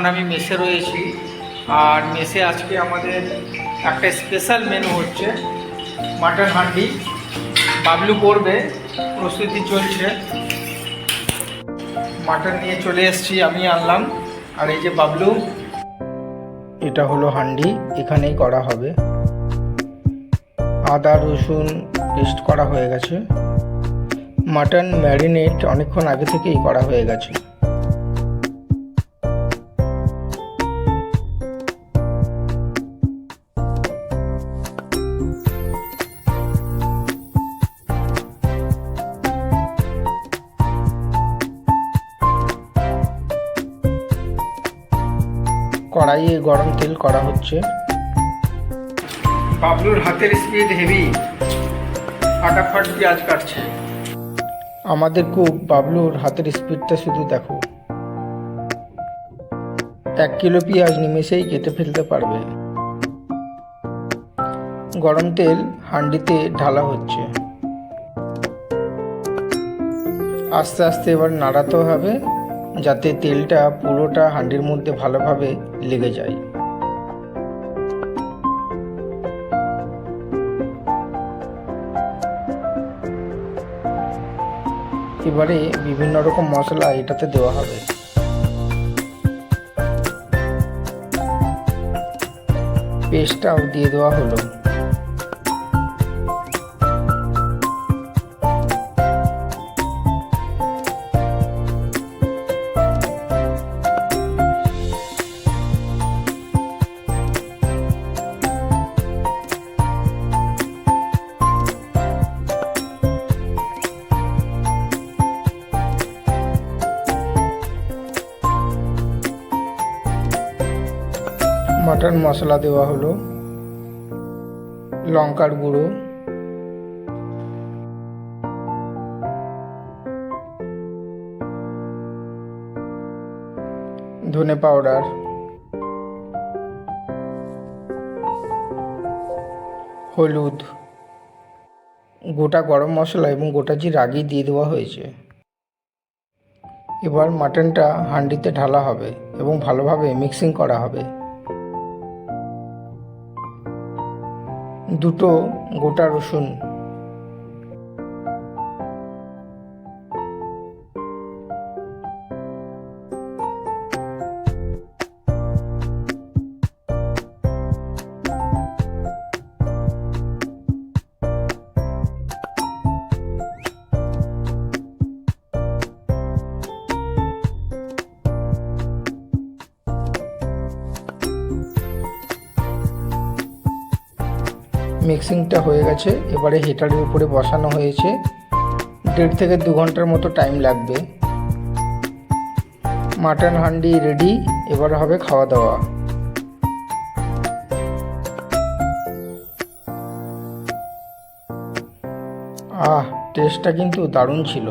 এখন আমি মেসে রয়েছি, আর মেসে আজকে আমাদের একটা স্পেশাল মেনু হচ্ছে মাটন হান্ডি। বাবলু করবে, প্রস্তুতি চলছে। মাটন নিয়ে চলে এসেছি, আমি আনলাম, আর এই যে বাবলু। এটা হলো হান্ডি, এখানেই করা হবে। আদা রসুন পেস্ট করা হয়ে গেছে। মাটন ম্যারিনেট অনেকক্ষণ আগে থেকেই করা হয়ে গেছে। কড়াইয়ে গরম তেল করা হচ্ছে। বাবলুর হাতের স্পিড হেভি, ফাটাফাট পেঁয়াজ কাটছে। আমাদের খুব বাবলুর হাতের স্পিডটা শুধু দেখো, 1 কিলো পেঁয়াজ নিমেষেই কেটে ফেলতে পারবে। গরম তেল হাঁডিতে ঢালা হচ্ছে। আস্তে আস্তে এবার নাড়াতে হবে, যাতে তেলটা পুরোটা হাঁডির মধ্যে ভালোভাবে লেগে যায়। এবারে বিভিন্ন রকম মশলা এটাতে দেওয়া হবে। পেস্টটাও দিয়ে দেওয়া হলো। মাটন মশলা দেওয়া হলো, লঙ্কার গুঁড়ো, ধনে পাউডার, হলুদ, গোটা গরম মশলা এবং গোটা জিরে আগেই দিয়ে দেওয়া হয়েছে। এবার মাটনটা হাঁডিতে ঢালা হবে এবং ভালোভাবে মিক্সিং করা হবে। দুটো গোটা রসুন, মিক্সিংটা হয়ে গেছে। এবারে হিটারের উপরে বসানো হয়েছে। 1.5 থেকে 2 ঘন্টার মতো টাইম লাগবে। মাটন হান্ডি রেডি, এবার হবে খাওয়া দাওয়া। টেস্টটা কিন্তু দারুণ ছিল।